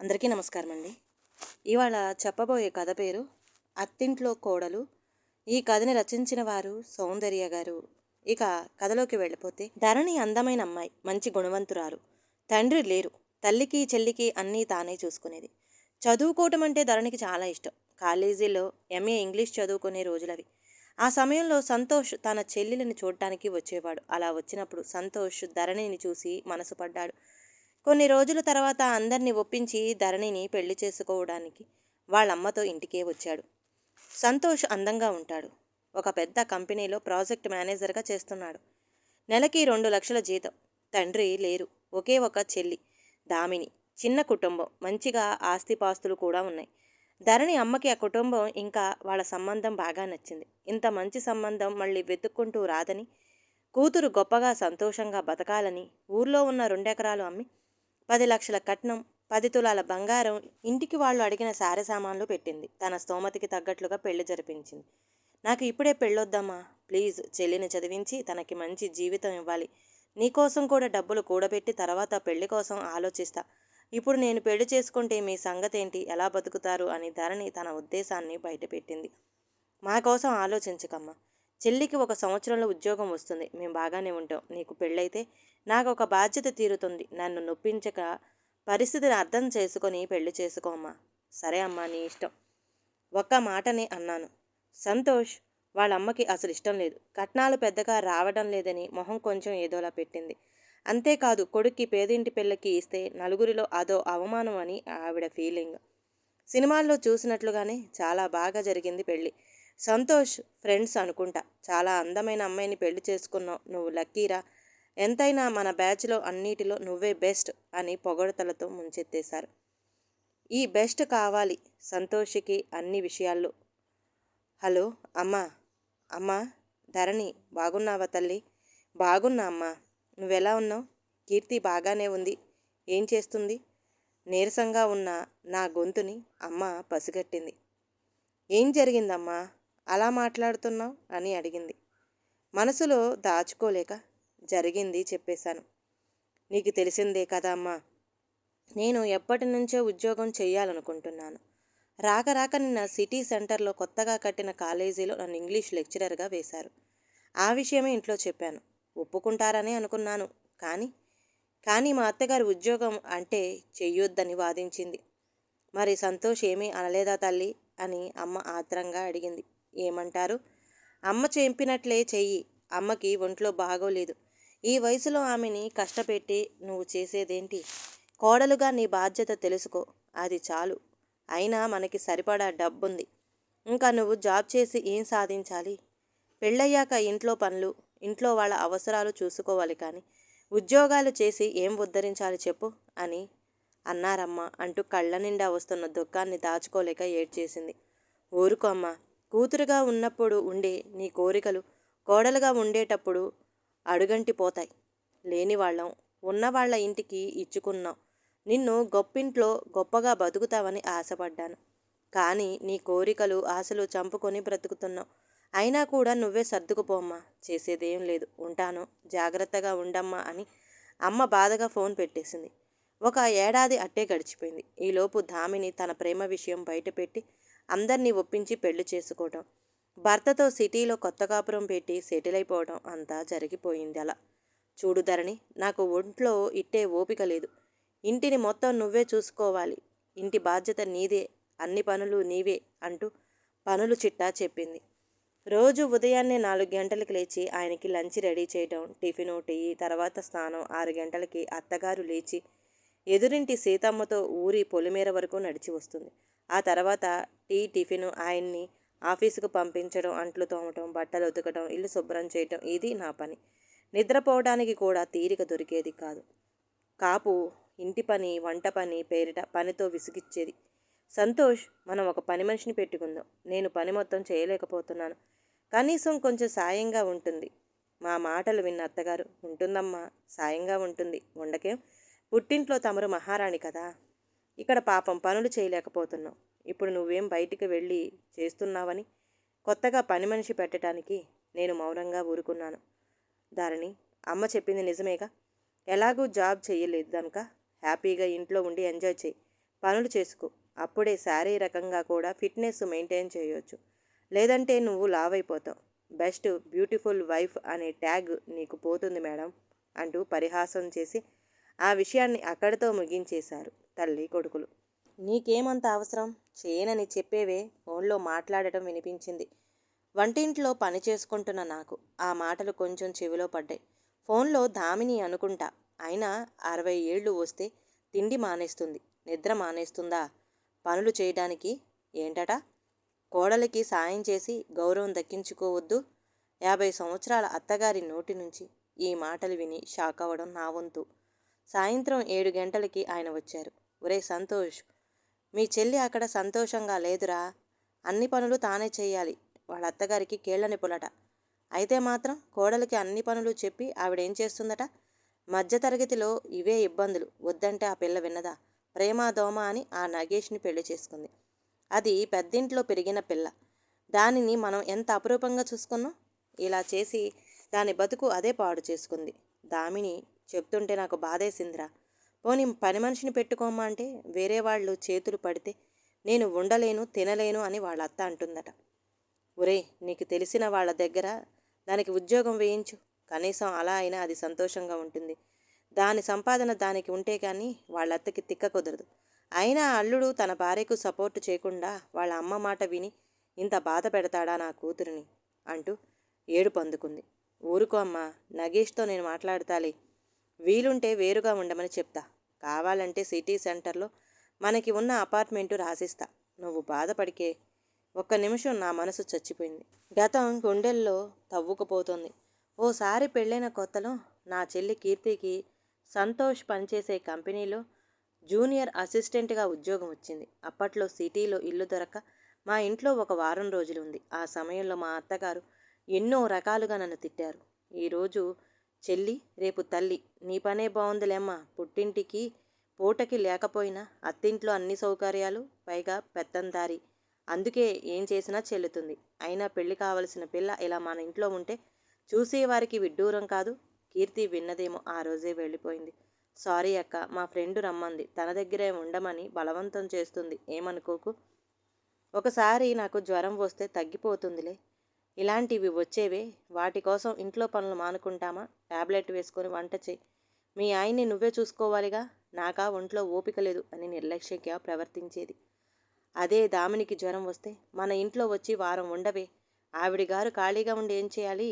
అందరికీ నమస్కారం అండి. ఇవాళ చెప్పబోయే కథ పేరు 'అత్తింట్లో కోడలు'. ఈ కథని రచించిన వారు సౌందర్య గారు. ఇక కథలోకి వెళ్ళిపోతే, ధరణి అందమైన అమ్మాయి, మంచి గుణవంతురాలు. తండ్రి లేరు. తల్లికి చెల్లికి అన్నీ తానే చూసుకునేది. చదువుకోవటం అంటే ధరణికి చాలా ఇష్టం. కాలేజీలో ఎంఏ ఇంగ్లీష్ చదువుకునే రోజులవి. ఆ సమయంలో సంతోష్ తన చెల్లెలిని చూడటానికి వచ్చేవాడు. అలా వచ్చినప్పుడు సంతోష్ ధరణిని చూసి మనసు పడ్డాడు. కొన్ని రోజుల తర్వాత అందరినీ ఒప్పించి ధరణిని పెళ్లి చేసుకోవడానికి వాళ్ళమ్మతో ఇంటికే వచ్చాడు. సంతోష్ అందంగా ఉంటాడు. ఒక పెద్ద కంపెనీలో ప్రాజెక్ట్ మేనేజర్గా చేస్తున్నాడు. నెలకి 2 లక్షల జీతం. తండ్రి లేరు. ఒకే ఒక చెల్లి దామిని. చిన్న కుటుంబం. మంచిగా ఆస్తిపాస్తులు కూడా ఉన్నాయి. ధరణి అమ్మకి ఆ కుటుంబం ఇంకా వాళ్ళ సంబంధం బాగా నచ్చింది. ఇంత మంచి సంబంధం మళ్ళీ వెతుక్కుంటూ రాదని, కూతురు గొప్పగా సంతోషంగా బతకాలని ఊర్లో ఉన్న 2 ఎకరాలు అమ్మి 10 లక్షల కట్నం, 10 తులాల బంగారం, ఇంటికి వాళ్ళు అడిగిన సారె సామాన్లు పెట్టింది. తన స్తోమతికి తగ్గట్లుగా పెళ్లి జరిపించింది. నాకు ఇప్పుడే పెళ్ళొద్దమ్మా, ప్లీజ్, చెల్లిని చదివించి తనకి మంచి జీవితం ఇవ్వాలి. నీకోసం కూడా డబ్బులు కూడబెట్టి తర్వాత పెళ్లి కోసం ఆలోచిస్తా. ఇప్పుడు నేను పెళ్లి చేసుకుంటే మీ సంగతేంటి, ఎలా బతుకుతారు అని ధరణి తన ఉద్దేశాన్ని బయటపెట్టింది. మా కోసం ఆలోచించకమ్మా. చెల్లికి 1 సంవత్సరంలో ఉద్యోగం వస్తుంది. మేము బాగానే ఉంటాం. నీకు పెళ్ళైతే నాకు ఒక బాధ్యత తీరుతుంది. నన్ను నొప్పించక పరిస్థితిని అర్థం చేసుకొని పెళ్లి చేసుకో అమ్మా. సరే అమ్మా, నీ ఇష్టం. ఒక్క మాటనే అన్నాను. సంతోష్ వాళ్ళమ్మకి అసలు ఇష్టం లేదు. కట్నాలు పెద్దగా రావడం లేదని మొహం కొంచెం ఏదోలా పెట్టింది. అంతేకాదు, కొడుక్కి పేదింటి పిల్లకి ఇస్తే నలుగురిలో అదో అవమానం అని ఆవిడ ఫీలింగ్. సినిమాల్లో చూసినట్లుగానే చాలా బాగా జరిగింది పెళ్ళి. సంతోష్ ఫ్రెండ్స్ అనుకుంటా. చాలా అందమైన అమ్మాయిని పెళ్లి చేసుకున్నావు, నువ్వు లక్కీరా. ఎంతైనా మన బ్యాచ్లో అన్నిటిలో నువ్వే బెస్ట్ అని పొగడతలతో ముంచెత్తేశారు. ఈ బెస్ట్ కావాలి సంతోష్కి అన్ని విషయాల్లో. హలో అమ్మా. అమ్మా ధరణి, బాగున్నావా తల్లి? బాగున్నా అమ్మా. నువ్వెలా ఉన్నావు? కీర్తి బాగానే ఉంది. ఏం చేస్తుంది? నీరసంగా ఉన్న నా గొంతుని అమ్మ పసిగట్టింది. ఏం జరిగిందమ్మా, అలా మాట్లాడుతున్నావు అని అడిగింది. మనసులో దాచుకోలేక జరిగింది చెప్పేశాను. నీకు తెలిసిందే కదా అమ్మా, నేను ఎప్పటి నుంచో ఉద్యోగం చెయ్యాలనుకుంటున్నాను. రాక రాక నిన్న సిటీ సెంటర్లో కొత్తగా కట్టిన కాలేజీలో నన్ను ఇంగ్లీష్ లెక్చరర్గా వేశారు. ఆ విషయమే ఇంట్లో చెప్పాను. ఒప్పుకుంటారని అనుకున్నాను. కానీ మా అత్తగారి ఉద్యోగం అంటే చెయ్యొద్దని వాదించింది. మరి సంతోష్ ఏమీ అనలేదా తల్లి అని అమ్మ ఆత్రంగా అడిగింది. ఏమంటారు? అమ్మ చెప్పినట్లే చెయ్యి. అమ్మకి ఒంట్లో బాగోలేదు. ఈ వయసులో ఆమెని కష్టపెట్టి నువ్వు చేసేదేంటి? కోడలుగా నీ బాధ్యత తెలుసుకో, అది చాలు. అయినా మనకి సరిపడా డబ్బుంది. ఇంకా నువ్వు జాబ్ చేసి ఏం సాధించాలి? పెళ్ళయ్యాక ఇంట్లో పనులు, ఇంట్లో వాళ్ళ అవసరాలు చూసుకోవాలి. కానీ ఉద్యోగాలు చేసి ఏం ఉద్ధరించాలి చెప్పు అని అన్నారమ్మ అంటూ కళ్ళ నిండా వస్తున్న దుఃఖాన్ని దాచుకోలేక ఏడ్చేసింది. ఊరుకో అమ్మ. కూతురుగా ఉన్నప్పుడు ఉండే నీ కోరికలు కోడలుగా ఉండేటప్పుడు అడుగంటి పోతాయి. లేనివాళ్ళం ఉన్నవాళ్ల ఇంటికి ఇచ్చుకున్నాం. నిన్ను గొప్పింట్లో గొప్పగా బతుకుతావని ఆశపడ్డాను. కానీ నీ కోరికలు ఆశలు చంపుకొని బ్రతుకుతున్నావు. అయినా కూడా నువ్వే సర్దుకుపోమ్మా. చేసేదేం లేదు. ఉంటాను. జాగ్రత్తగా ఉండమ్మా అని అమ్మ బాధగా ఫోన్ పెట్టేసింది. 1 ఏడాది అట్టే గడిచిపోయింది. ఈలోపు ధామిని తన ప్రేమ విషయం బయటపెట్టి అందరినీ ఒప్పించి పెళ్లి చేసుకోవటం, భర్తతో సిటీలో కొత్త కాపురం పెట్టి సెటిల్ అయిపోవడం అంతా జరిగిపోయింది అలా. చూడు ధరణి, నాకు ఒంట్లో ఇట్టే ఓపిక లేదు. ఇంటిని మొత్తం నువ్వే చూసుకోవాలి. ఇంటి బాధ్యత నీదే. అన్ని పనులు నీవే అంటూ పనులు చిట్టా చెప్పింది. రోజు ఉదయాన్నే 4 గంటలకు లేచి ఆయనకి లంచ్ రెడీ చేయటం, టిఫిను, టీ, తర్వాత స్నానం. 6 గంటలకి అత్తగారు లేచి ఎదురింటి సీతమ్మతో ఊరి పొలిమేర వరకు నడిచి వస్తుంది. ఆ తర్వాత టీ, టిఫిను, ఆయన్ని ఆఫీసుకు పంపించడం, అంట్లు తోమటం, బట్టలు ఉతకటం, ఇల్లు శుభ్రం చేయటం, ఇది నా పని. నిద్రపోవడానికి కూడా తీరిక దొరికేది కాదు. కాపు ఇంటి పని, వంట పని పేరిట పనితో విసిగిచ్చేది. సంతోష్, మనం ఒక పని మనిషిని పెట్టుకుందాం. నేను పని మొత్తం చేయలేకపోతున్నాను. కనీసం కొంచెం సాయంగా ఉంటుంది. మా మాటలు విన్న అత్తగారు, ఉంటుందమ్మా, సాయంగా ఉంటుంది. ఉండకేం? పుట్టింట్లో తమరు మహారాణి కదా. ఇక్కడ పాపం పనులు చేయలేకపోతున్నాం. ఇప్పుడు నువ్వేం బయటికి వెళ్ళి చేస్తున్నావని కొత్తగా పని మనిషి పెట్టడానికి నేను మౌనంగా ఊరుకున్నాను. ధారణి, అమ్మ చెప్పింది నిజమేగా. ఎలాగూ జాబ్ చెయ్యలేదు కనుక హ్యాపీగా ఇంట్లో ఉండి ఎంజాయ్ చేయి. పనులు చేసుకో. అప్పుడే శారీరకంగా కూడా ఫిట్నెస్ మెయింటైన్ చేయొచ్చు. లేదంటే నువ్వు లావైపోతావు. బెస్ట్ బ్యూటిఫుల్ వైఫ్ అనే ట్యాగ్ నీకు పోతుంది మేడం అంటూ పరిహాసం చేసి ఆ విషయాన్ని అక్కడితో ముగించేశారు తల్లి కొడుకులు. నీకేమంత అవసరం చేయనని చెప్పేవే ఫోన్లో మాట్లాడటం వినిపించింది. వంటింట్లో పని చేసుకుంటున్న నాకు ఆ మాటలు కొంచెం చెవిలో పడ్డాయి. ఫోన్లో దామిని అనుకుంటా. అయినా 60 ఏళ్ళు వస్తే తిండి మానేస్తుంది, నిద్ర మానేస్తుందా పనులు చేయడానికి? ఏంటట? కోడలికి సాయం చేసి గౌరవం దక్కించుకోవద్దు? 50 సంవత్సరాల అత్తగారి నోటి నుంచి ఈ మాటలు విని షాక్ అవ్వడం నా వంతు. సాయంత్రం 7 గంటలకి ఆయన వచ్చారు. ఒరే సంతోష్, మీ చెల్లి అక్కడ సంతోషంగా లేదురా. అన్ని పనులు తానే చెయ్యాలి. వాళ్ళ అత్తగారికి కీళ్ల నొప్పులట. అయితే మాత్రం కోడలికి అన్ని పనులు చెప్పి ఆవిడేం చేస్తుందట? మధ్యతరగతిలో ఇవే ఇబ్బందులు. వద్దంటే ఆ పిల్ల విన్నదా? ప్రేమ దోమ అని ఆ నగేష్ని పెళ్లి చేసుకుంది. అది పెద్దింట్లో పెరిగిన పిల్ల. దానిని మనం ఎంత అపురూపంగా చూసుకున్నాం. ఇలా చేసి దాని బతుకు అదే పాడు చేసుకుంది. దామిని చెప్తుంటే నాకు బాధేసిందిరా. పోనీ పని మనిషిని పెట్టుకోమ్మా అంటే వేరే వాళ్ళు చేతులు పడితే నేను ఉండలేను, తినలేను అని వాళ్ళ అత్త అంటుందట. ఒరే, నీకు తెలిసిన వాళ్ళ దగ్గర దానికి ఉద్యోగం వేయించు. కనీసం అలా అయినా అది సంతోషంగా ఉంటుంది. దాని సంపాదన దానికి ఉంటే కానీ వాళ్ళ అత్తకి తిక్క కుదరదు. అయినా అల్లుడు తన భార్యకు సపోర్టు చేయకుండా వాళ్ళ అమ్మ మాట విని ఇంత బాధ పెడతాడా నా కూతురిని అంటూ ఏడుపు అందుకుంది. ఊరుకో అమ్మా, నగేష్తో నేను మాట్లాడతాలే. వీలుంటే వేరుగా ఉండమని చెప్తా. కావాలంటే సిటీ సెంటర్లో మనకి ఉన్న అపార్ట్మెంటు రాసిస్తా. నువ్వు బాధపడికే. ఒక్క నిమిషం నా మనసు చచ్చిపోయింది. గతం గుండెల్లో తవ్వుకుపోతుంది. ఓసారి పెళ్ళైన కొత్తలో నా చెల్లి కీర్తికి సంతోష్ పనిచేసే కంపెనీలో జూనియర్ అసిస్టెంట్గా ఉద్యోగం వచ్చింది. అప్పట్లో సిటీలో ఇల్లు దొరక్క మా ఇంట్లో ఒక వారం రోజులు ఉంది. ఆ సమయంలో మా అత్తగారు ఎన్నో రకాలుగా నన్ను తిట్టారు. ఈరోజు చెల్లి, రేపు తల్లి. నీ పనే బాగుందిలేమ్మా. పుట్టింటికి పూటకి లేకపోయినా అత్తింట్లో అన్ని సౌకర్యాలు, పైగా పెత్తందారి. అందుకే ఏం చేసినా చెల్లుతుంది. అయినా పెళ్లి కావలసిన పిల్ల ఇలా మన ఇంట్లో ఉంటే చూసేవారికి విడ్డూరం కాదు. కీర్తి విన్నదేమో ఆ రోజే వెళ్ళిపోయింది. సారీ అక్క, మా ఫ్రెండ్ రమ్మంది. తన దగ్గరే ఉండమని బలవంతం చేస్తుంది. ఏమనుకోకు. ఒకసారి నాకు జ్వరం వస్తే తగ్గిపోతుందిలే. ఇలాంటివి వచ్చేవే. వాటి కోసం ఇంట్లో పనులు మానుకుంటామా? టాబ్లెట్ వేసుకొని వంట చేయి. మీ ఆయన్ని నువ్వే చూసుకోవాలిగా. నాకా ఒంట్లో ఓపిక లేదు అని నిర్లక్ష్యంగా ప్రవర్తించేది. అదే దామినికి జ్వరం వస్తే మన ఇంట్లో వచ్చి వారం ఉండవే. ఆవిడి గారు ఖాళీగా ఉండి ఏం చేయాలి?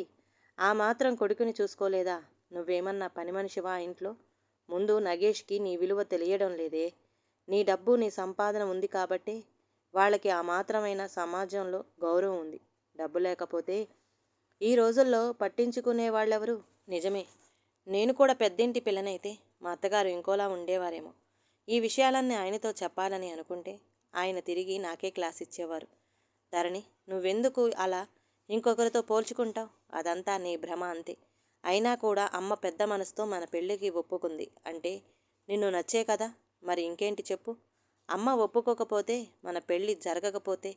ఆ మాత్రం కొడుకుని చూసుకోలేదా? నువ్వేమన్నా పని మనిషివా ఇంట్లో? ముందు నగేష్కి నీ విలువ తెలియడం లేదే. నీ డబ్బు, నీ సంపాదన ఉంది కాబట్టే వాళ్ళకి ఆ మాత్రమైన సమాజంలో గౌరవం ఉంది. డబ్బు లేకపోతే ఈ రోజుల్లో పట్టించుకునే వాళ్ళెవరు? నిజమే, నేను కూడా పెద్దింటి పిల్లనైతే మా అత్తగారు ఇంకోలా ఉండేవారేమో. ఈ విషయాలన్నీ ఆయనతో చెప్పాలని అనుకుంటే ఆయన తిరిగి నాకే క్లాస్ ఇచ్చేవారు. ధరణి, నువ్వెందుకు అలా ఇంకొకరితో పోల్చుకుంటావు? అదంతా నీ భ్రమ అంతే. అయినా కూడా అమ్మ పెద్ద మనసుతో మన పెళ్ళికి ఒప్పుకుంది అంటే నిన్ను నచ్చే కదా. మరి ఇంకేంటి చెప్పు. అమ్మ ఒప్పుకోకపోతే, మన పెళ్ళి జరగకపోతే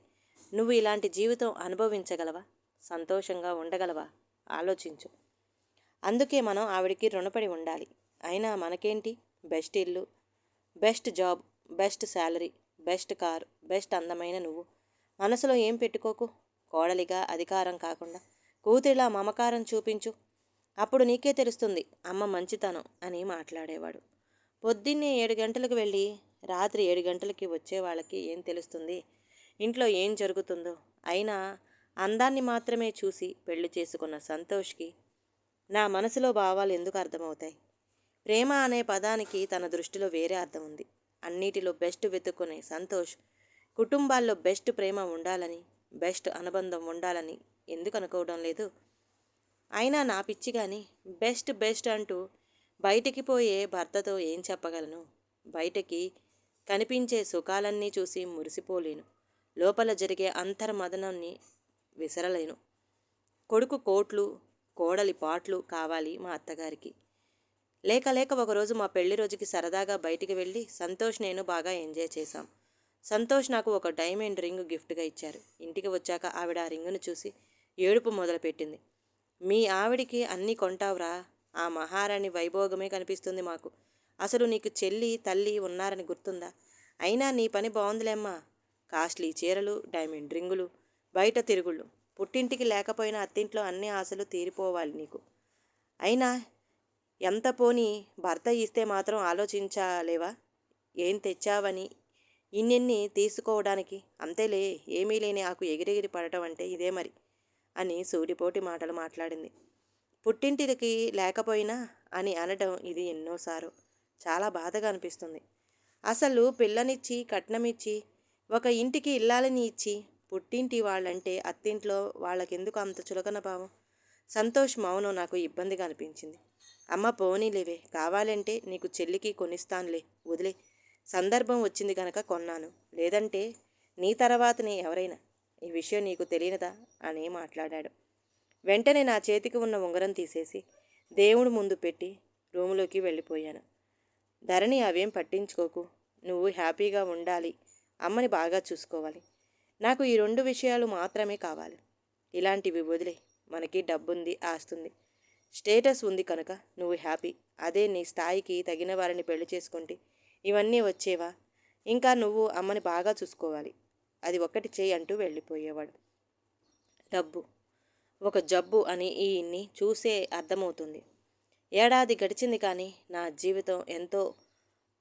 నువ్వు ఇలాంటి జీవితం అనుభవించగలవా? సంతోషంగా ఉండగలవా? ఆలోచించు. అందుకే మనం ఆవిడికి రుణపడి ఉండాలి. అయినా మనకేంటి? బెస్ట్ ఇల్లు, best job, best salary, best car, best అందమైన నువ్వు. మనసులో ఏం పెట్టుకోకు. కోడలిగా అధికారం కాకుండా కూతురిలా మమకారం చూపించు. అప్పుడు నీకే తెలుస్తుంది అమ్మ మంచితనం అని మాట్లాడేవాడు. పొద్దున్నే 7 గంటలకు వెళ్ళి రాత్రి 7 గంటలకి వచ్చే వాళ్ళకి ఏం తెలుస్తుంది ఇంట్లో ఏం జరుగుతుందో? అయినా అందాన్ని మాత్రమే చూసి పెళ్లి చేసుకున్న సంతోష్కి నా మనసులో భావాలు ఎందుకు అర్థమవుతాయి? ప్రేమ అనే పదానికి తన దృష్టిలో వేరే అర్థం ఉంది. అన్నిటిలో బెస్ట్ వెతుక్కునే సంతోష్ కుటుంబాల్లో బెస్ట్ ప్రేమ ఉండాలని, బెస్ట్ అనుబంధం ఉండాలని ఎందుకు అనుకోవడం లేదు? అయినా నా పిచ్చి కానీ బెస్ట్ బెస్ట్ అంటూ బయటికి పోయే భర్తతో ఏం చెప్పగలను? బయటకి కనిపించే సుఖాలన్నీ చూసి మురిసిపోలేను. లోపల జరిగే అంతర్మదనాన్ని విసరలేను. కొడుకు కోట్లు, కోడలి పాట్లు కావాలి మా అత్తగారికి. లేక లేక ఒకరోజు మా పెళ్లి రోజుకి సరదాగా బయటికి వెళ్ళి సంతోష్ నేను బాగా ఎంజాయ్ చేశాం. సంతోష్ నాకు ఒక డైమండ్ రింగ్ గిఫ్ట్గా ఇచ్చారు. ఇంటికి వచ్చాక ఆవిడ ఆ రింగును చూసి ఏడుపు మొదలుపెట్టింది. మీ ఆవిడికి అన్నీ కొంటావురా. ఆ మహారాణి వైభోగమే కనిపిస్తుంది మాకు. అసలు నీకు చెల్లి, తల్లి ఉన్నారని గుర్తుందా? అయినా నీ పని బాగుందిలేమ్మా. కాస్ట్లీ చీరలు, డైమండ్ రింగులు, బయట తిరుగుళ్ళు. పుట్టింటికి లేకపోయినా అత్తింట్లో అన్ని ఆశలు తీరిపోవాలి నీకు. అయినా ఎంత పోనీ భర్త ఇస్తే మాత్రం ఆలోచించాలేవా? ఏం తెచ్చావని ఇన్నిన్ని తీసుకోవడానికి? అంతేలే, ఏమీ లేని ఆకు ఎగిరెగిరి పడటం అంటే ఇదే మరి అని సూటిపోటి మాటలు మాట్లాడింది. పుట్టింటికి లేకపోయినా అని అనటం ఇది ఎన్నోసారో. చాలా బాధగా అనిపిస్తుంది. అసలు పిల్లనిచ్చి కట్నమిచ్చి ఒక ఇంటికి ఇల్లాలని ఇచ్చి పుట్టింటి వాళ్ళంటే అత్తింట్లో వాళ్ళకెందుకు అంత చులకన భావం? సంతోష్ మౌనం నాకు ఇబ్బందిగా అనిపించింది. అమ్మ పోనీలేవే, కావాలంటే నీకు చెల్లికి కొనిస్తానులే, వదిలే. సందర్భం వచ్చింది కనుక కొన్నాను, లేదంటే నీ తర్వాతనే ఎవరైనా. ఈ విషయం నీకు తెలియనదా అని మాట్లాడాడు. వెంటనే నా చేతికి ఉన్న ఉంగరం తీసేసి దేవుడి ముందు పెట్టి రూములోకి వెళ్ళిపోయాను. ధరణి, అవేం పట్టించుకోకు. నువ్వు హ్యాపీగా ఉండాలి, అమ్మని బాగా చూసుకోవాలి. నాకు ఈ 2 విషయాలు మాత్రమే కావాలి. ఇలాంటివి వదిలే. మనకి డబ్బుంది, ఆస్తుంది, స్టేటస్ ఉంది కనుక నువ్వు హ్యాపీ. అదే నీ స్థాయికి తగిన వారిని పెళ్లి చేసుకుంటే ఇవన్నీ వచ్చేవా? ఇంకా నువ్వు అమ్మని బాగా చూసుకోవాలి. అది ఒక్కటి చేయి అంటూ వెళ్ళిపోయేవాడు. డబ్బు ఒక జబ్బు అని ఈయన్ని చూసే అర్థమవుతుంది. ఏడాది గడిచింది కానీ నా జీవితం ఎంతో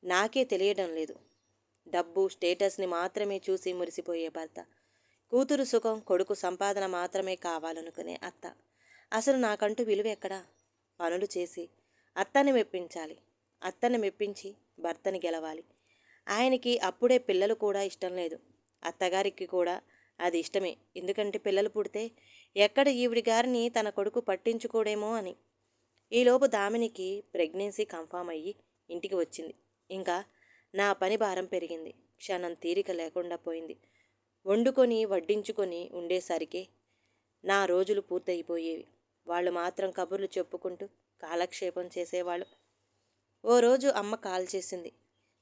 నాకే తెలియడం లేదు. డబ్బు, స్టేటస్ని మాత్రమే చూసి మురిసిపోయే భర్త, కూతురు సుఖం, కొడుకు సంపాదన మాత్రమే కావాలనుకునే అత్త. అసలు నాకంటూ విలువ ఎక్కడా? పనులు చేసి అత్తని మెప్పించాలి. అత్తని మెప్పించి భర్తని గెలవాలి. ఆయనకి అప్పుడే పిల్లలు కూడా ఇష్టం లేదు. అత్తగారికి కూడా అది ఇష్టమే. ఎందుకంటే పిల్లలు పుడితే ఎక్కడ ఈవిడి గారిని తన కొడుకు పట్టించుకోడేమో అని. ఈలోపు దామినికి ప్రెగ్నెన్సీ కన్ఫామ్ అయ్యి ఇంటికి వచ్చింది. ఇంకా నా పని భారం పెరిగింది. క్షణం తీరిక లేకుండా పోయింది. వండుకొని వడ్డించుకొని ఉండేసరికి నా రోజులు పూర్తయిపోయేవి. వాళ్ళు మాత్రం కబుర్లు చెప్పుకుంటూ కాలక్షేపం చేసేవాళ్ళు. ఓ రోజు అమ్మ కాల్ చేసింది.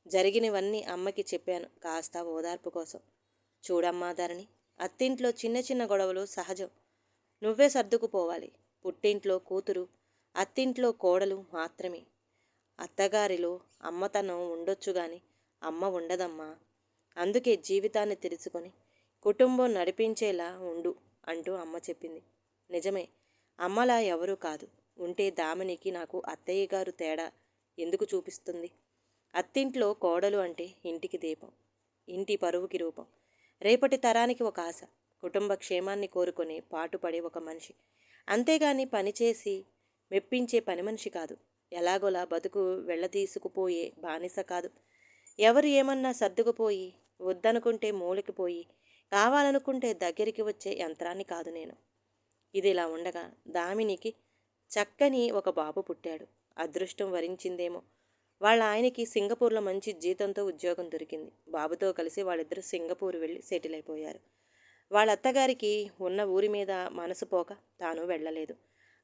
జరిగినవన్నీ అమ్మకి చెప్పాను కాస్త ఓదార్పు కోసం. చూడమ్మా ధరణి, అత్తింట్లో చిన్న చిన్న గొడవలు సహజం. నువ్వే సర్దుకుపోవాలి. పుట్టింట్లో కూతురు, అత్తింట్లో కోడలు మాత్రమే. అత్తగారిలో అమ్మతనం ఉండొచ్చు గాని అమ్మ ఉండదమ్మా. అందుకే జీవితాన్ని తెలుసుకొని కుటుంబం నడిపించేలా ఉండు అంటూ అమ్మ చెప్పింది. నిజమే, అమ్మలా ఎవరూ కాదు. ఉంటే దామినికి నాకు అత్తయ్య గారు తేడా ఎందుకు చూపిస్తుంది? అత్తింట్లో కోడలు అంటే ఇంటికి దీపం, ఇంటి పరువుకి రూపం, రేపటి తరానికి ఒక ఆశ, కుటుంబ క్షేమాన్ని కోరుకొని పాటుపడే ఒక మనిషి. అంతేగాని పనిచేసి మెప్పించే పని మనిషి కాదు. ఎలాగోలా బతుకు వెళ్ళతీసుకుపోయే బానిస కాదు. ఎవరు ఏమన్నా సర్దుకుపోయి, వద్దనుకుంటే మూలకిపోయి, కావాలనుకుంటే దగ్గరికి వచ్చే యంత్రాన్ని కాదు నేను. ఇది ఇలా ఉండగా దామినికి చక్కని ఒక బాబు పుట్టాడు. అదృష్టం వరించిందేమో, వాళ్ళ ఆయనకి సింగపూర్లో మంచి జీతంతో ఉద్యోగం దొరికింది. బాబుతో కలిసి వాళ్ళిద్దరూ సింగపూర్ వెళ్ళి సెటిల్ అయిపోయారు. వాళ్ళ అత్తగారికి ఉన్న ఊరి మీద మనసు పోక తాను వెళ్ళలేదు.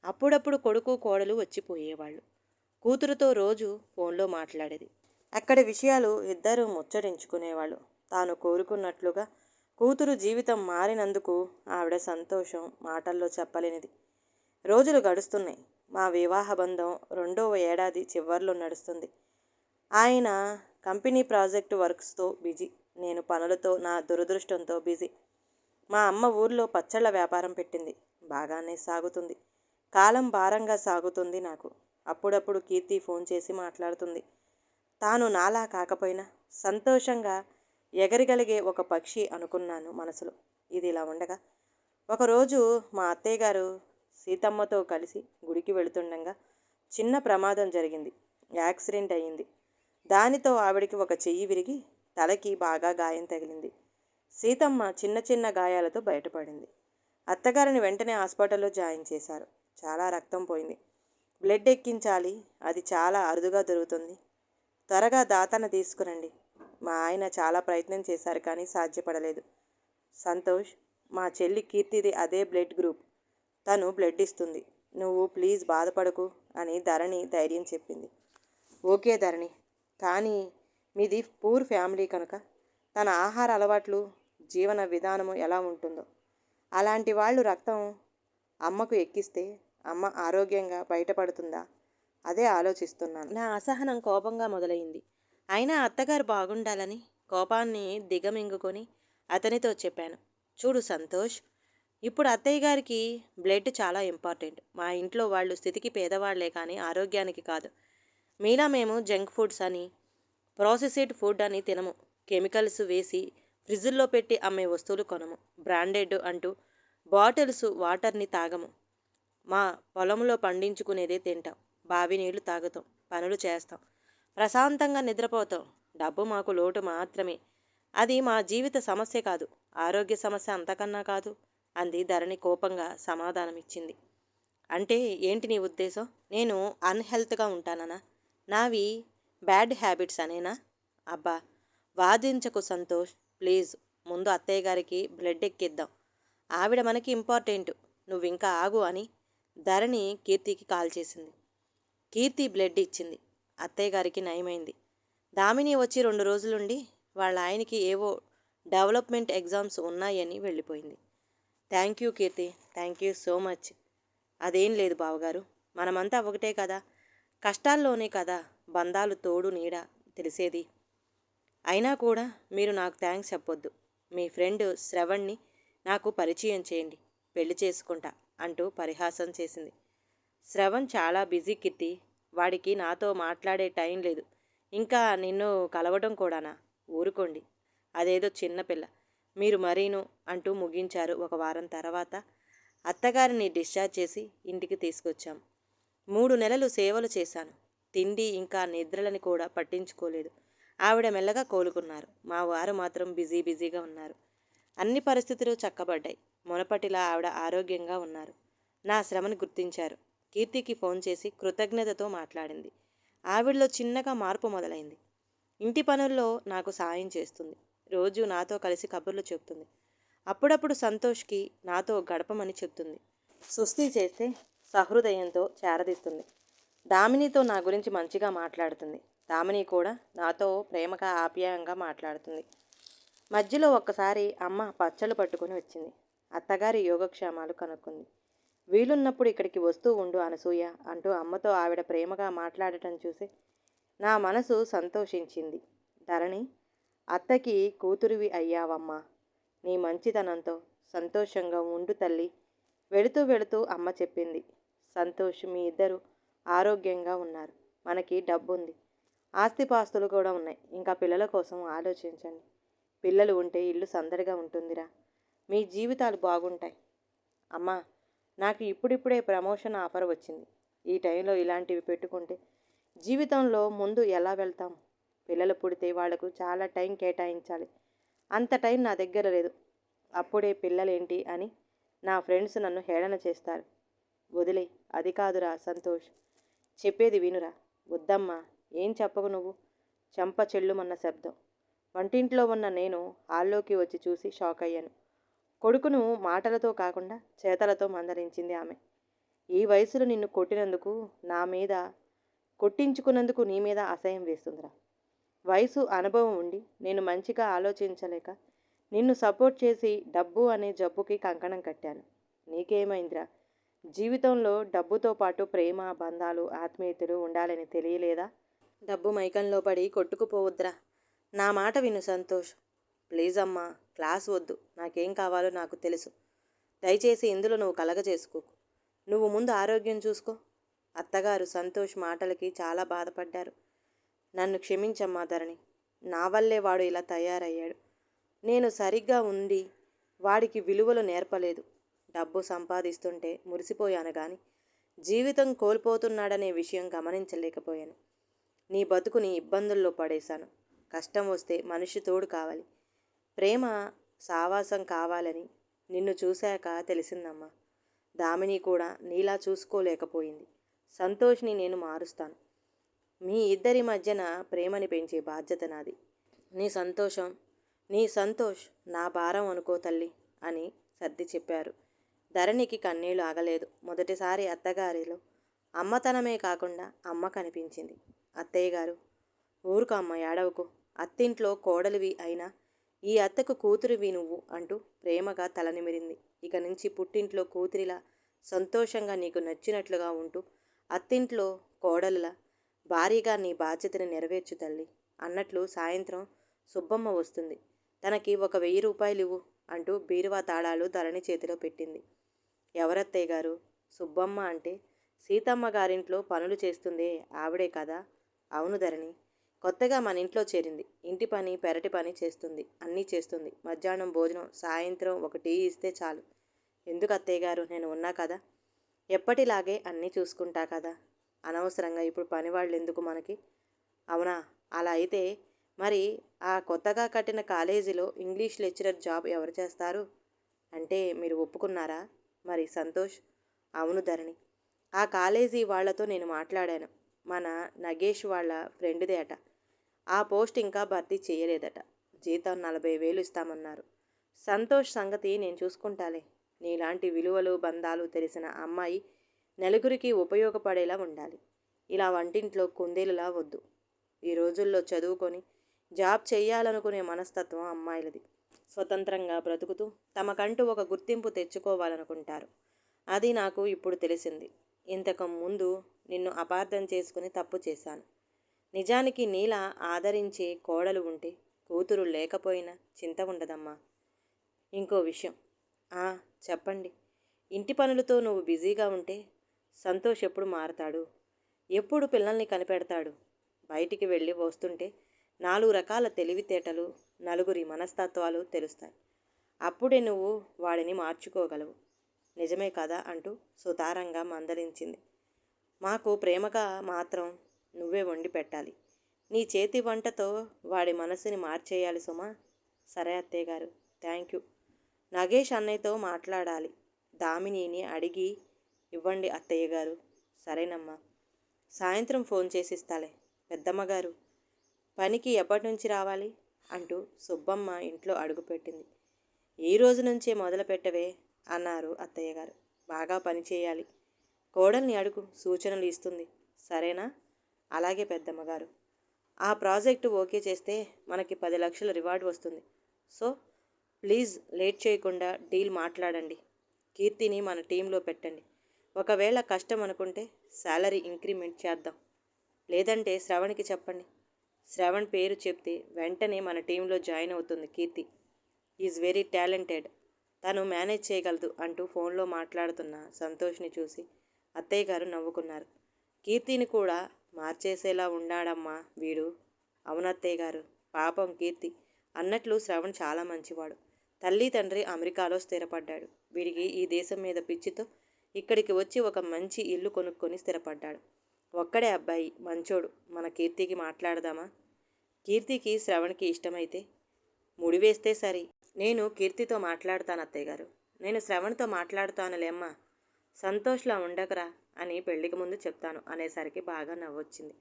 అప్పుడప్పుడు కొడుకు కోడలు వచ్చిపోయేవాళ్ళు. కూతురుతో రోజు ఫోన్లో మాట్లాడేది. అక్కడి విషయాలు ఇద్దరూ ముచ్చరించుకునేవాళ్ళు. తాను కోరుకున్నట్లుగా కూతురు జీవితం మారినందుకు ఆవిడ సంతోషం మాటల్లో చెప్పలేనిది. రోజులు గడుస్తున్నాయి. మా వివాహ బంధం 2వ ఏడాది చివర్లో నడుస్తుంది. ఆయన కంపెనీ ప్రాజెక్టు వర్క్స్తో బిజీ, నేను పనులతో నా దురదృష్టంతో బిజీ. మా అమ్మ ఊర్లో పచ్చళ్ళ వ్యాపారం పెట్టింది. బాగానే సాగుతుంది. కాలం భారంగా సాగుతుంది నాకు. అప్పుడప్పుడు కీర్తి ఫోన్ చేసి మాట్లాడుతుంది. తాను నాలా కాకపోయినా సంతోషంగా ఎగరగలిగే ఒక పక్షి అనుకున్నాను మనసులో. ఇది ఇలా ఉండగా ఒకరోజు మా అత్తయ్య గారు సీతమ్మతో కలిసి గుడికి వెళుతుండగా చిన్న ప్రమాదం జరిగింది. యాక్సిడెంట్ అయ్యింది. దానితో ఆవిడికి ఒక చెయ్యి విరిగి తలకి బాగా గాయం తగిలింది. సీతమ్మ చిన్న చిన్న గాయాలతో బయటపడింది. అత్తగారిని వెంటనే హాస్పిటల్లో జాయిన్ చేశారు. చాలా రక్తం పోయింది. బ్లడ్ ఎక్కించాలి. అది చాలా అరుదుగా దొరుకుతుంది. త్వరగా దాతను తీసుకురండి. మా ఆయన చాలా ప్రయత్నం చేశారు కానీ సాధ్యపడలేదు. సంతోష్, మా చెల్లి కీర్తిది అదే బ్లడ్ గ్రూప్. తను బ్లడ్ ఇస్తుంది. నువ్వు ప్లీజ్ బాధపడకు అని ధరణి ధైర్యం చెప్పింది. ఓకే ధరణి, కానీ మీది పూర్ ఫ్యామిలీ కనుక తన ఆహార అలవాట్లు, జీవన విధానము ఎలా ఉంటుందో అలాంటి వాళ్ళు రక్తం అమ్మకు ఎక్కిస్తే అమ్మ ఆరోగ్యంగా బయటపడుతుందా? అదే ఆలోచిస్తున్నాను. నా అసహనం కోపంగా మొదలైంది. అయినా అత్తగారు బాగుండాలని కోపాన్ని దిగమింగుకొని అతనితో చెప్పాను. చూడు సంతోష్, ఇప్పుడు అత్తయ్య గారికి బ్లడ్ చాలా ఇంపార్టెంట్. మా ఇంట్లో వాళ్ళు స్థితికి పేదవాళ్లే కానీ ఆరోగ్యానికి కాదు. మీలా మేము జంక్ ఫుడ్స్ అని ప్రాసెస్డ్ ఫుడ్ అని తినము. కెమికల్స్ వేసి ఫ్రిడ్జ్లో పెట్టి అమ్మే వస్తువులు కొనము. బ్రాండెడ్ అంటూ బాటిల్స్ వాటర్ని తాగము. మా పొలంలో పండించుకునేదే తింటాం. బావి నీళ్లు తాగుతాం. పనులు చేస్తాం. ప్రశాంతంగా నిద్రపోతాం. డబ్బు మాకు లోటు మాత్రమే. అది మా జీవిత సమస్య కాదు. ఆరోగ్య సమస్య అంతకన్నా కాదు అంది ధరణి కోపంగా సమాధానమిచ్చింది. అంటే ఏంటి నీ ఉద్దేశం? నేను అన్‌హెల్త్‌గా ఉంటాననా? నావి బ్యాడ్ హ్యాబిట్స్ అనేనా? అబ్బా! వాదించకు సంతోష్. ప్లీజ్ ముందు అత్తయ్య గారికి బ్లడ్ ఎక్కిద్దాం. ఆవిడ మనకి ఇంపార్టెంట్. నువ్వింకా ఆగు అని ధరణి కీర్తికి కాల్ చేసింది. కీర్తి బ్లడ్ ఇచ్చింది. అత్తయ్య గారికి నయమైంది. దామిని వచ్చి 2 రోజులుండి వాళ్ళ ఆయనకి ఏవో డెవలప్మెంట్ ఎగ్జామ్స్ ఉన్నాయని వెళ్ళిపోయింది. Thank you Keerthi. Thank you so much. అదేం లేదు బావగారు. మనమంతా ఒకటే కదా. కష్టాల్లోనే కదా బంధాలు తోడు నీడ తెలిసేది. అయినా కూడా మీరు నాకు థ్యాంక్స్ చెప్పొద్దు. మీ ఫ్రెండ్ శ్రవణ్ని నాకు పరిచయం చేయండి. పెళ్లి చేసుకుంటా అంటూ పరిహాసం చేసింది. శ్రవణ్ చాలా బిజీ కీర్తి. వాడికి నాతో మాట్లాడే టైం లేదు. ఇంకా నిన్ను కలవడం కూడానా? ఊరుకోండి. అదేదో చిన్నపిల్ల. మీరు మరీను అంటూ ముగించారు. ఒక వారం తర్వాత అత్తగారిని డిశ్చార్జ్ చేసి ఇంటికి తీసుకొచ్చాం. 3 నెలలు సేవలు చేశాను. తిండి ఇంకా నిద్రలని కూడా పట్టించుకోలేదు. ఆవిడ మెల్లగా కోలుకున్నారు. మా వారు మాత్రం బిజీగా ఉన్నారు. అన్ని పరిస్థితులు చక్కబడ్డాయి. మునపటిలా ఆవిడ ఆరోగ్యంగా ఉన్నారు. నా శ్రమని గుర్తించారు. కీర్తికి ఫోన్ చేసి కృతజ్ఞతతో మాట్లాడింది. ఆవిడలో చిన్నగా మార్పు మొదలైంది. ఇంటి పనుల్లో నాకు సాయం చేస్తుంది. రోజు నాతో కలిసి కబుర్లు చెప్తుంది. అప్పుడప్పుడు సంతోష్కి నాతో గడపమని చెప్తుంది. సుస్థి చేస్తే సహృదయంతో చేరదీస్తుంది. దామినితో నా గురించి మంచిగా మాట్లాడుతుంది. దామిని కూడా నాతో ప్రేమగా ఆప్యాయంగా మాట్లాడుతుంది. మధ్యలో ఒక్కసారి అమ్మ పచ్చళ్ళు పట్టుకొని వచ్చింది. అత్తగారి యోగక్షేమాలు కనుక్కుంది. వీలున్నప్పుడు ఇక్కడికి వస్తూ ఉండు అనసూయ అంటూ అమ్మతో ఆవిడ ప్రేమగా మాట్లాడటం చూసి నా మనసు సంతోషించింది. ధరణి, అత్తకి కూతురివి అయ్యావమ్మా. నీ మంచితనంతో సంతోషంగా ఉండు తల్లి. వెళుతూ అమ్మ చెప్పింది. సంతోష్, మీ ఇద్దరు ఆరోగ్యంగా ఉన్నారు. మనకి డబ్బుంది. ఆస్తిపాస్తులు కూడా ఉన్నాయి. ఇంకా పిల్లల కోసం ఆలోచించండి. పిల్లలు ఉంటే ఇల్లు సందడిగా ఉంటుందిరా. మీ జీవితాలు బాగుంటాయి. అమ్మా, నాకు ఇప్పుడిప్పుడే ప్రమోషన్ ఆఫర్ వచ్చింది. ఈ టైంలో ఇలాంటివి పెట్టుకుంటే జీవితంలో ముందు ఎలా వెళ్తాం? పిల్లలు పుడితే వాళ్లకు చాలా టైం కేటాయించాలి. అంత టైం నా దగ్గర లేదు. అప్పుడే పిల్లలేంటి అని నా ఫ్రెండ్స్ నన్ను హేళన చేస్తారు. వదిలే. అది కాదురా సంతోష్. చెప్పేది వినురా. వద్దమ్మా. ఏం చెప్పకు నువ్వు? చెంప చెల్లుమన్న శబ్దం. వంటింట్లో ఉన్న నేను హాల్లోకి వచ్చి చూసి షాక్ అయ్యాను. కొడుకును మాటలతో కాకుండా చేతలతో మందలించింది ఆమె. ఈ వయసులో నిన్ను కొట్టినందుకు నా మీద, కొట్టించుకున్నందుకు నీ మీద అసహ్యం వేస్తుందిరా. వయసు, అనుభవం ఉండి నేను మంచిగా ఆలోచించలేక నిన్ను సపోర్ట్ చేసి డబ్బు అనే జబ్బుకి కంకణం కట్టాను. నీకేమైందిరా? జీవితంలో డబ్బుతో పాటు ప్రేమ, బంధాలు, ఆత్మీయతలు ఉండాలని తెలియలేదా? డబ్బు మైకంలో పడి కొట్టుకుపోవద్దురా. నా మాట విను సంతోష్. ప్లీజ్ అమ్మా, క్లాస్ వద్దు. నాకేం కావాలో నాకు తెలుసు. దయచేసి ఇందులో నువ్వు కలగజేసుకోకు. నువ్వు ముందు ఆరోగ్యం చూసుకో. అత్తగారు సంతోష్ మాటలకి చాలా బాధపడ్డారు. నన్ను క్షమించమ్మా ధరణి. నా వల్లే వాడు ఇలా తయారయ్యాడు. నేను సరిగ్గా ఉండి వాడికి విలువలు నేర్పలేదు. డబ్బు సంపాదిస్తుంటే మురిసిపోయాను కానీ జీవితం కోల్పోతున్నాడనే విషయం గమనించలేకపోయాను. నీ బతుకుని ఇబ్బందుల్లో పడేశాను. కష్టం వస్తే మనిషి తోడు కావాలి. ప్రేమ, సావాసం కావాలని నిన్ను చూశాక తెలిసిందమ్మా. దామిని కూడా నీలా చూసుకోలేకపోయింది. సంతోష్ని నేను మారుస్తాను. మీ ఇద్దరి మధ్యన ప్రేమని పెంచే బాధ్యత నాది. నీ సంతోష్ నా భారం అనుకో తల్లి అని సర్ది చెప్పారు. ధరణికి కన్నీళ్లు ఆగలేదు. మొదటిసారి అత్తగారిలో అమ్మతనమే కాకుండా అమ్మ కనిపించింది. అత్తయ్య గారు, ఊరుకో అమ్మ, ఏడవకు. అత్తింట్లో కోడలివి అయినా ఈ అత్తకు కూతురివి నువ్వు అంటూ ప్రేమగా తల నిమిరింది. ఇక నుంచి పుట్టింట్లో కూతురిలా సంతోషంగా నీకు నచ్చినట్లుగా ఉంటూ అత్తింట్లో కోడలులా భారీగా నీ బాధ్యతని నెరవేర్చు తల్లి అన్నట్లు సాయంత్రం సుబ్బమ్మ వస్తుంది. తనకి ఒక 1000 రూపాయలు ఇవ్వు అంటూ బీరువా తాళాలు ధరణి చేతిలో పెట్టింది. ఎవరత్తయ్య గారు? సుబ్బమ్మ అంటే సీతమ్మ గారింట్లో పనులు చేస్తుందే ఆవిడే కదా? అవును ధరణి. కొత్తగా మన ఇంట్లో చేరింది. ఇంటి పని, పెరటి పని చేస్తుంది. అన్నీ చేస్తుంది. మధ్యాహ్నం భోజనం, సాయంత్రం ఒక టీ ఇస్తే చాలు. ఎందుకు అత్తయ్య గారు? నేను ఉన్నా కదా. ఎప్పటిలాగే అన్నీ చూసుకుంటా కదా. అనవసరంగా ఇప్పుడు పనివాళ్ళు ఎందుకు మనకి? అవునా? అలా అయితే మరి ఆ కొత్తగా కట్టిన కాలేజీలో ఇంగ్లీష్ లెక్చరర్ జాబ్ ఎవరు చేస్తారు? అంటే మీరు ఒప్పుకున్నారా? మరి సంతోష్? అవును ధరణి. ఆ కాలేజీ వాళ్ళతో నేను మాట్లాడాను. మన నగేష్ వాళ్ళ ఫ్రెండ్దే అట. ఆ పోస్ట్ ఇంకా భర్తీ చేయలేదట. జీతం 40,000 ఇస్తామన్నారు. సంతోష్ సంగతి నేను చూసుకుంటాలే. నీలాంటి విలువలు బంధాలు తెలిసిన అమ్మాయి నలుగురికి ఉపయోగపడేలా ఉండాలి. ఇలా వంటింట్లో కుందేలులా వద్దు. ఈ రోజుల్లో చదువుకొని జాబ్ చెయ్యాలనుకునే మనస్తత్వం అమ్మాయిలది. స్వతంత్రంగా బ్రతుకుతూ తమకంటూ ఒక గుర్తింపు తెచ్చుకోవాలనుకుంటారు. అది నాకు ఇప్పుడు తెలిసింది. ఇంతకు ముందు నిన్ను అపార్థం చేసుకుని తప్పు చేశాను. నిజానికి నీలా ఆదరించే కోడలు ఉంటే కూతురు లేకపోయినా చింత ఉండదమ్మా. ఇంకో విషయం. ఆ, చెప్పండి. ఇంటి పనులతో నువ్వు బిజీగా ఉంటే సంతోష్ ఎప్పుడు మారతాడు? ఎప్పుడు పిల్లల్ని కనిపెడతాడు? బయటికి వెళ్ళి వస్తుంటే 4 రకాల తెలివితేటలు, నలుగురి మనస్తత్వాలు తెలుస్తాయి. అప్పుడే నువ్వు వాడిని మార్చుకోగలవు. నిజమే కదా అంటూ సుతారంగా మందలించింది. మాకు ప్రేమగా మాత్రం నువ్వే వండి పెట్టాలి. నీ చేతి వంటతో వాడి మనసుని మార్చేయాలి సుమా. సరే అత్తయ్య గారు. Thank you. నగేష్ అన్నయ్యతో మాట్లాడాలి. దామినిని అడిగి ఇవ్వండి అత్తయ్య గారు. సరేనమ్మా. సాయంత్రం ఫోన్ చేసిస్తాలే. పెద్దమ్మగారు, పనికి ఎప్పటి నుంచి రావాలి అంటూ సుబ్బమ్మ ఇంట్లో అడుగుపెట్టింది. ఈ రోజు నుంచే మొదలు పెట్టవే అన్నారు అత్తయ్యగారు. బాగా పని చేయాలి. కోడల్ని అడుగు, సూచనలు ఇస్తుంది. సరేనా? అలాగే పెద్దమ్మగారు. ఆ ప్రాజెక్టు ఓకే చేస్తే మనకి 10 లక్షల రివార్డు వస్తుంది. సో ప్లీజ్ లేట్ చేయకుండా డీల్ మాట్లాడండి. కీర్తిని మన టీంలో పెట్టండి. ఒకవేళ కష్టం అనుకుంటే శాలరీ ఇంక్రిమెంట్ చేద్దాం. లేదంటే శ్రవణ్కి చెప్పండి. శ్రవణ్ పేరు చెప్తే వెంటనే మన టీంలో జాయిన్ అవుతుంది కీర్తి. Is very talented. తను మేనేజ్ చేయగలదు అంటూ ఫోన్లో మాట్లాడుతున్న సంతోష్ని చూసి అత్తయ్య గారు నవ్వుకున్నారు. కీర్తిని కూడా మార్చేసేలా ఉన్నాడమ్మా వీడు. అవునత్తయ్య గారు. పాపం కీర్తి. అన్నట్లు శ్రవణ్ చాలా మంచివాడు. తల్లి తండ్రి అమెరికాలో స్థిరపడ్డాడు. వీడికి ఈ దేశం మీద పిచ్చితో ఇక్కడికి వచ్చి ఒక మంచి ఇల్లు కొనుక్కొని స్థిరపడ్డాడు. ఒక్కడే అబ్బాయి, మంచోడు. మన కీర్తికి మాట్లాడదామా? కీర్తికి శ్రవణ్కి ఇష్టమైతే ముడివేస్తే సరి. నేను కీర్తితో మాట్లాడతాను అత్తయ్య గారు. నేను శ్రవణ్తో మాట్లాడుతానులేమ్మా. సంతోష్లా ఉండకరా అని పెళ్లికి ముందు చెప్తాను అనేసరికి బాగా నవ్వొచ్చింది.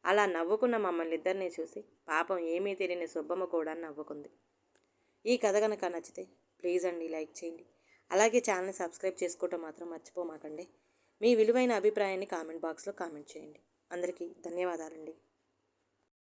అలా నవ్వుకున్న మమ్మల్ని ఇద్దరిని చూసి పాపం ఏమీ తెలియని సుబ్బమ్మ కూడా నవ్వుకుంది. ఈ కథ కనుక నచ్చితే ప్లీజ్ అండి లైక్ చేయండి. అలాగే ఛానల్ని సబ్స్క్రైబ్ చేసుకోవటం మాత్రం మర్చిపోమాకండి. మీ విలువైన అభిప్రాయాన్ని కామెంట్ బాక్స్లో కామెంట్ చేయండి. అందరికీ ధన్యవాదాలండి.